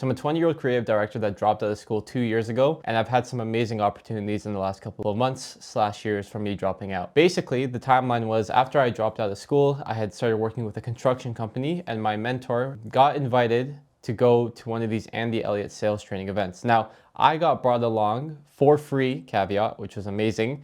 So I'm a 20-year-old creative director that dropped out of school 2 years ago, and I've had some amazing opportunities in the last couple of months/years from me dropping out. Basically, the timeline was after I dropped out of school, I had started working with a construction company, and my mentor got invited to go to one of these Andy Elliot sales training events. Now, I got brought along for free, caveat, which was amazing,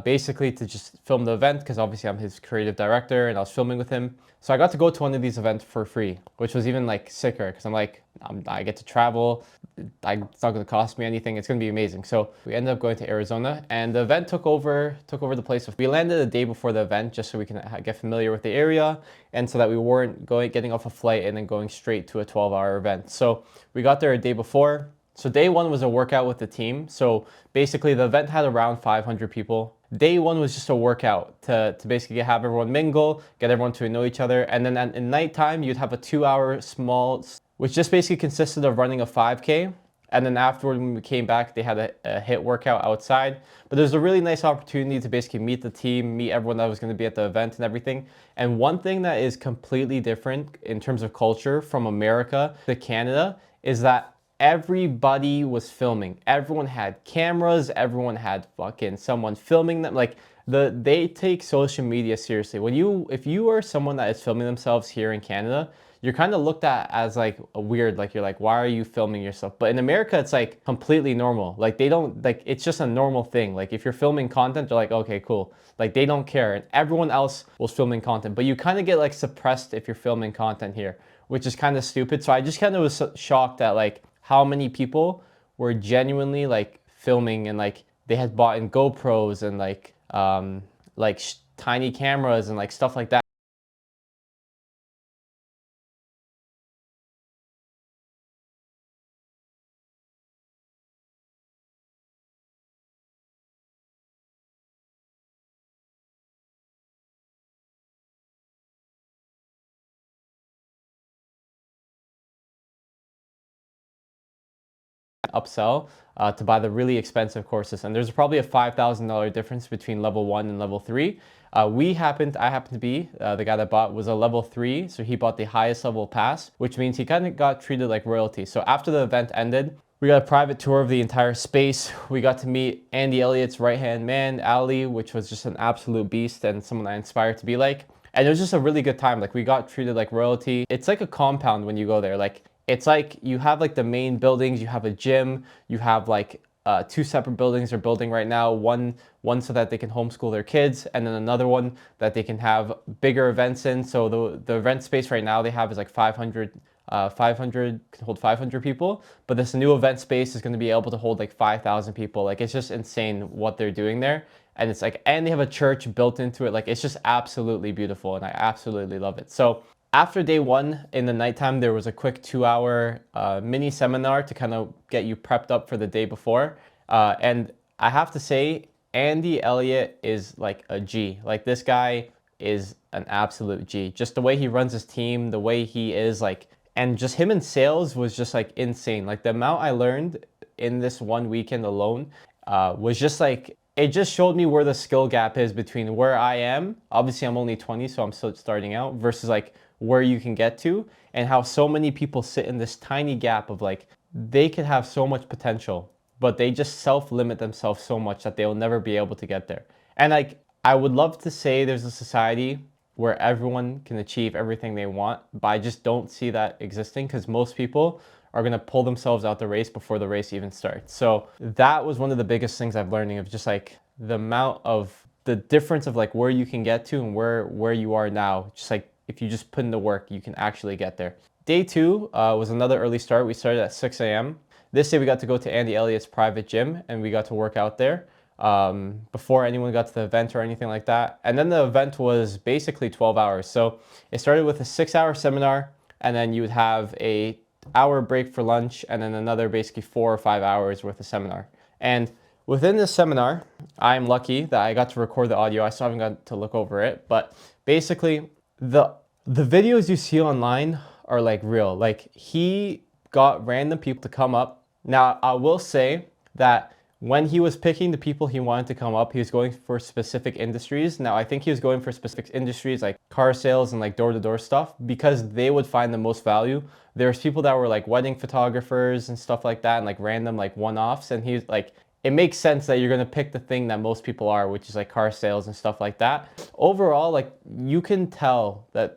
basically to just film the event because obviously I'm his creative director and I was filming with him. So I got to go to one of these events for free, which was even like sicker because I'm like, I get to travel. It's not going to cost me anything. It's going to be amazing. So we ended up going to Arizona, and the event took over the place. We landed a day before the event just so we can get familiar with the area, and so that we weren't getting off a flight and then going straight to a 12-hour event. So we got there a day before. So day one was a workout with the team. So basically the event had around 500 people. Day one was just a workout to basically have everyone mingle, get everyone to know each other. And then at nighttime, you'd have a 2-hour small, which just basically consisted of running a 5K. And then afterward, when we came back, they had a HIIT workout outside. But there's a really nice opportunity to basically meet the team, meet everyone that was going to be at the event and everything. And one thing that is completely different in terms of culture from America to Canada is that everybody was filming. Everyone had cameras, everyone had fucking someone filming them. Like they take social media seriously. If you are someone that is filming themselves here in Canada, you're kind of looked at as like a weird, like you're like, why are you filming yourself? But in America, it's like completely normal. Like they don't, like it's just a normal thing. Like if you're filming content, they're like, okay, cool. Like they don't care. And everyone else was filming content, but you kind of get like suppressed if you're filming content here, which is kind of stupid. So I just kind of was shocked at like how many people were genuinely like filming, and like they had bought in GoPros and like tiny cameras and like stuff like that. Upsell to buy the really expensive courses, and there's probably a $5,000 difference between level 1 and level 3. I happened to be the guy that bought was a level 3, so he bought the highest level pass, which means he kind of got treated like royalty. So after the event ended, we got a private tour of the entire space. We got to meet Andy Elliott's right-hand man, Ali, which was just an absolute beast and someone I inspired to be like. And it was just a really good time. Like we got treated like royalty. It's like a compound when you go there. Like it's like you have like the main buildings, you have a gym, you have like two separate buildings they're building right now. One so that they can homeschool their kids, and then another one that they can have bigger events in. So the event space right now they have is like 500 can hold 500 people, but this new event space is going to be able to hold like 5,000 people. Like it's just insane what they're doing there. And it's like, and they have a church built into it. Like it's just absolutely beautiful, and I absolutely love it. So after day one in the nighttime, there was a quick 2-hour mini seminar to kind of get you prepped up for the day before. And I have to say, Andy Elliot is like a G. Like this guy is an absolute G. Just the way he runs his team, the way he is like, and just him in sales was just like insane. Like the amount I learned in this one weekend alone was just like, it just showed me where the skill gap is between where I am. Obviously I'm only 20, so I'm still starting out, versus like where you can get to, and how so many people sit in this tiny gap of like, they could have so much potential, but they just self-limit themselves so much that they'll never be able to get there. And like, I would love to say there's a society where everyone can achieve everything they want, but I just don't see that existing, because most people are gonna pull themselves out the race before the race even starts. So that was one of the biggest things I've learning of just like the amount of the difference of like where you can get to and where you are now. Just like if you just put in the work, you can actually get there. Day two was another early start. We started at 6 a.m. This day we got to go to Andy Elliott's private gym, and we got to work out there before anyone got to the event or anything like that. And then the event was basically 12 hours. So it started with a 6-hour seminar, and then you would have a hour break for lunch, and then another basically 4 or 5 hours worth of seminar. And within this seminar, I'm lucky that I got to record the audio. I still haven't got to look over it, but basically the videos you see online are like real. Like he got random people to come up. Now I will say that when he was picking the people he wanted to come up, he was going for specific industries. Now, I think he was going for specific industries like car sales and like door-to-door stuff because they would find the most value. There's people that were like wedding photographers and stuff like that and like random like one-offs. And he's like, it makes sense that you're gonna pick the thing that most people are, which is like car sales and stuff like that. Overall, like you can tell that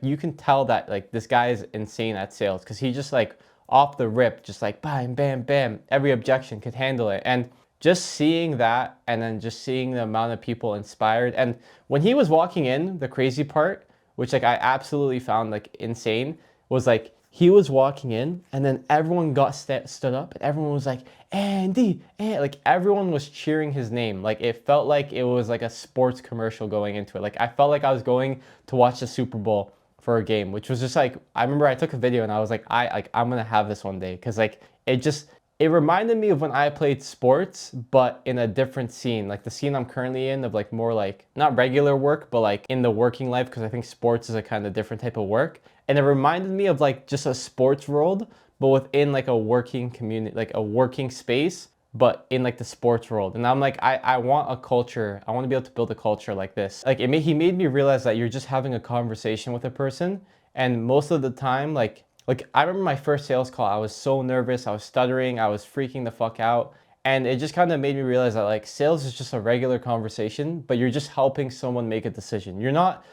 you can tell that like this guy is insane at sales because he just like off the rip, just like bam, bam, bam, every objection could handle it. And just seeing that and then just seeing the amount of people inspired. And when he was walking in, the crazy part, which like I absolutely found like insane, was like he was walking in and then everyone got stood up and everyone was like, Andy, and like everyone was cheering his name. Like it felt like it was like a sports commercial going into it. Like I felt like I was going to watch the Super Bowl for a game, which was just like, I remember I took a video and I was like, I'm gonna have this one day. Cause like, it reminded me of when I played sports, but in a different scene, like the scene I'm currently in of like more like, not regular work, but like in the working life. Cause I think sports is a kind of different type of work. And it reminded me of like just a sports world, but within like a working community, like a working space, but in like the sports world. And I'm like, I want a culture. I want to be able to build a culture like this. Like he made me realize that you're just having a conversation with a person. And most of the time, like I remember my first sales call, I was so nervous. I was stuttering. I was freaking the fuck out. And it just kind of made me realize that like sales is just a regular conversation, but you're just helping someone make a decision. You're not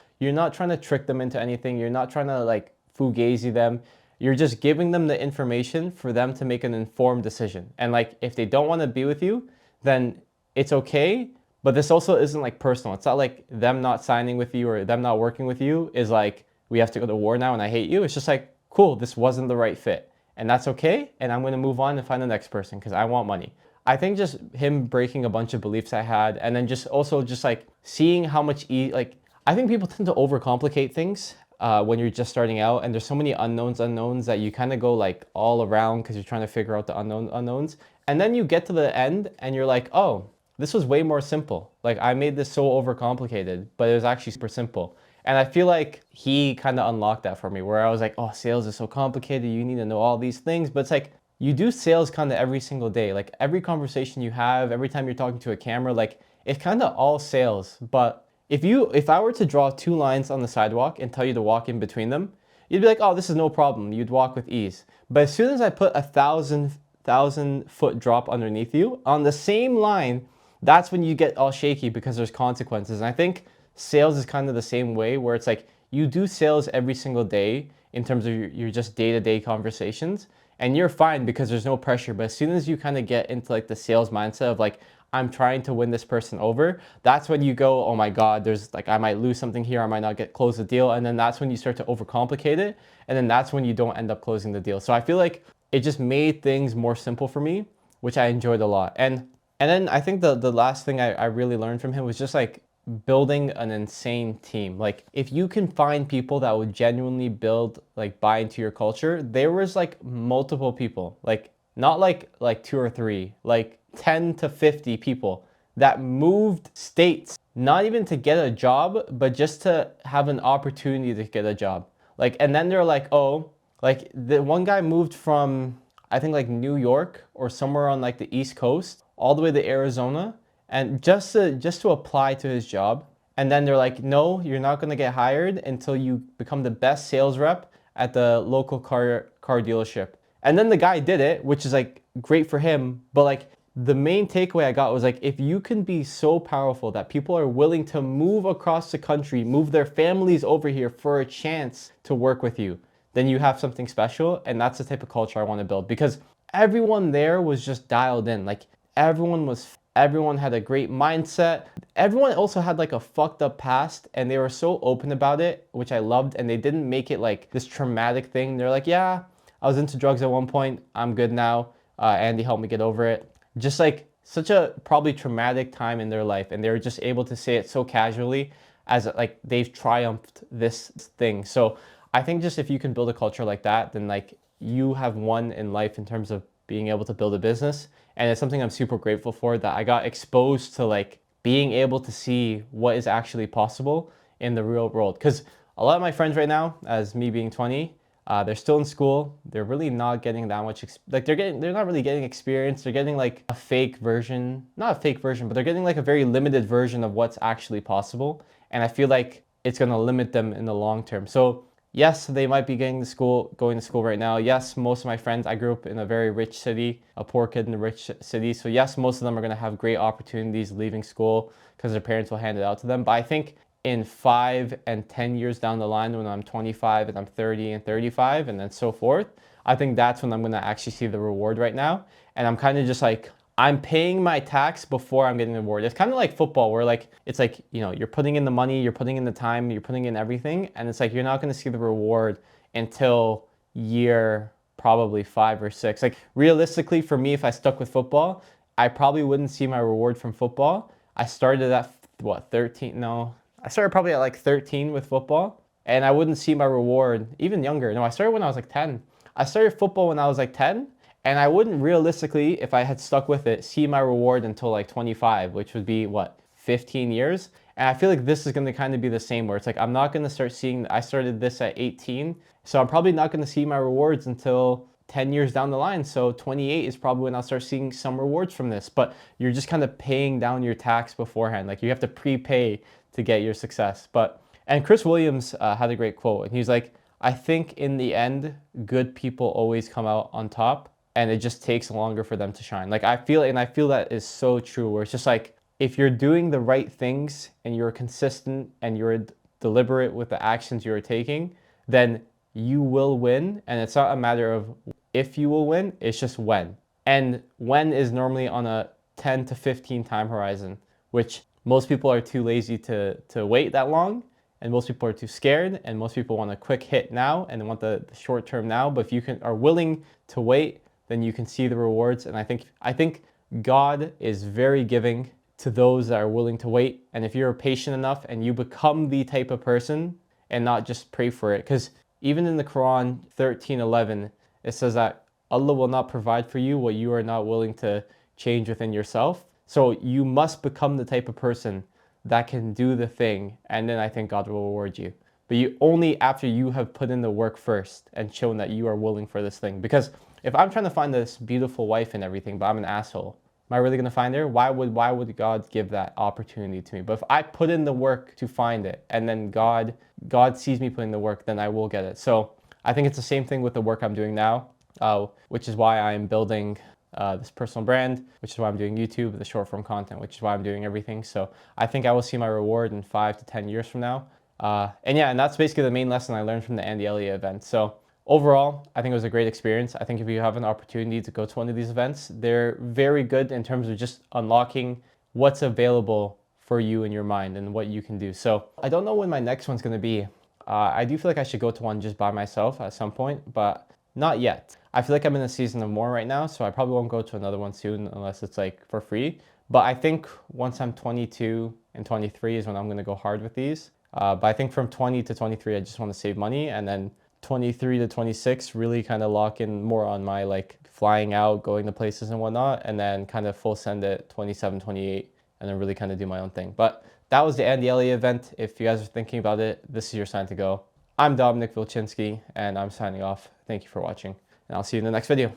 trying to trick them into anything. You're not trying to like fugazi them. You're just giving them the information for them to make an informed decision. And like, if they don't want to be with you, then it's okay. But this also isn't like personal. It's not like them not signing with you or them not working with you is like, we have to go to war now and I hate you. It's just like, cool, this wasn't the right fit. And that's okay. And I'm going to move on and find the next person because I want money. I think just him breaking a bunch of beliefs I had and then just also just like seeing how much, I think people tend to overcomplicate things. When you're just starting out and there's so many unknowns that you kind of go like all around because you're trying to figure out the unknowns. And then you get to the end and you're like, oh, this was way more simple. Like I made this so overcomplicated, but it was actually super simple. And I feel like he kind of unlocked that for me where I was like, oh, sales is so complicated. You need to know all these things. But it's like, you do sales kind of every single day. Like every conversation you have, every time you're talking to a camera, like it's kind of all sales. But if I were to draw two lines on the sidewalk and tell you to walk in between them, you'd be like, oh, this is no problem. You'd walk with ease. But as soon as I put a thousand foot drop underneath you on the same line, that's when you get all shaky because there's consequences. And I think sales is kind of the same way where it's like you do sales every single day in terms of your just day-to-day conversations and you're fine because there's no pressure. But as soon as you kind of get into like the sales mindset of like, I'm trying to win this person over, that's when you go, oh my God, there's like, I might lose something here, I might not close the deal. And then that's when you start to overcomplicate it. And then that's when you don't end up closing the deal. So I feel like it just made things more simple for me, which I enjoyed a lot. And then I think the last thing I really learned from him was just like building an insane team. Like if you can find people that would genuinely buy into your culture, there was like multiple people, like not like two or three, like 10 to 50 people that moved states, not even to get a job, but just to have an opportunity to get a job. Like, and then they're like, oh, like the one guy moved from, I think like New York or somewhere on like the East Coast all the way to Arizona and just to apply to his job. And then they're like, no, you're not going to get hired until you become the best sales rep at the local car dealership. And then the guy did it, which is like great for him. But like the main takeaway I got was like, if you can be so powerful that people are willing to move across the country, move their families over here for a chance to work with you, then you have something special. And that's the type of culture I want to build because everyone there was just dialed in. Like everyone had a great mindset. Everyone also had like a fucked up past and they were so open about it, which I loved. And they didn't make it like this traumatic thing. They're like, yeah, I was into drugs at one point. I'm good now. Andy helped me get over it. Just like such a probably traumatic time in their life. And they were just able to say it so casually as like they've triumphed this thing. So I think just if you can build a culture like that, then like you have won in life in terms of being able to build a business. And it's something I'm super grateful for, that I got exposed to like being able to see what is actually possible in the real world. Because a lot of my friends right now, as me being 20, They're still in school. They're really not getting that much, like they're not really getting experience. They're getting like a fake version, not a fake version, but they're getting like a very limited version of what's actually possible. And I feel like it's going to limit them in the long term. So yes, they might be going to school right now. Yes, most of my friends, I grew up in a very rich city, a poor kid in a rich city. So yes, most of them are going to have great opportunities leaving school because their parents will hand it out to them. But I think in 5 and 10 years down the line, when I'm 25 and I'm 30 and 35 and then so forth, I think that's when I'm going to actually see the reward right now. And I'm kind of just like, I'm paying my tax before I'm getting the reward. It's kind of like football where like, it's like, you know, you're putting in the money, you're putting in the time, you're putting in everything. And it's like, you're not going to see the reward until year probably 5 or 6. Like realistically for me, if I stuck with football, I probably wouldn't see my reward from football. I started at what, 13? No, I started probably at like 13 with football and I wouldn't see my reward even younger. No, I started when I was like 10. I started football when I was like 10. And I wouldn't realistically, if I had stuck with it, see my reward until like 25, which would be what, 15 years? And I feel like this is going to kind of be the same where it's like, I'm not going to start seeing, I started this at 18. So I'm probably not going to see my rewards until 10 years down the line. So 28 is probably when I'll start seeing some rewards from this, but you're just kind of paying down your tax beforehand. Like you have to prepay to get your success. And Chris Williams had a great quote and he's like, I think in the end, good people always come out on top. And it just takes longer for them to shine. Like I feel that is so true where it's just like, if you're doing the right things and you're consistent and you're deliberate with the actions you're taking, then you will win. And it's not a matter of if you will win, it's just when. And when is normally on a 10 to 15 time horizon, which most people are too lazy to wait that long. And most people are too scared and most people want a quick hit now and they want the short term now. But if you are willing to wait, then you can see the rewards. And I think God is very giving to those that are willing to wait. And if you're patient enough and you become the type of person and not just pray for it, because even in the Quran 13:11, it says that Allah will not provide for you what you are not willing to change within yourself. So you must become the type of person that can do the thing, and then I think God will reward you. But you only after you have put in the work first and shown that you are willing for this thing. Because if I'm trying to find this beautiful wife and everything, but I'm an asshole, am I really going to find her? Why would God give that opportunity to me? But if I put in the work to find it, and then God sees me putting the work, then I will get it. So I think it's the same thing with the work I'm doing now, which is why I'm building this personal brand, which is why I'm doing YouTube, the short form content, which is why I'm doing everything. So I think I will see my reward in 5 to 10 years from now. And that's basically the main lesson I learned from the Andy Elliot event. So overall, I think it was a great experience. I think if you have an opportunity to go to one of these events, they're very good in terms of just unlocking what's available for you in your mind and what you can do. So I don't know when my next one's going to be. I do feel like I should go to one just by myself at some point, but not yet. I feel like I'm in a season of more right now, so I probably won't go to another one soon unless it's like for free. But I think once I'm 22 and 23 is when I'm going to go hard with these. But I think from 20 to 23, I just want to save money, and then 23 to 26 really kind of lock in more on my like flying out, going to places and whatnot, and then kind of full send it 27, 28, and then really kind of do my own thing. But that was the Andy Elliot event. If you guys are thinking about it, this is your sign to go. I'm Dominic Wilczynski, and I'm signing off. Thank you for watching, and I'll see you in the next video.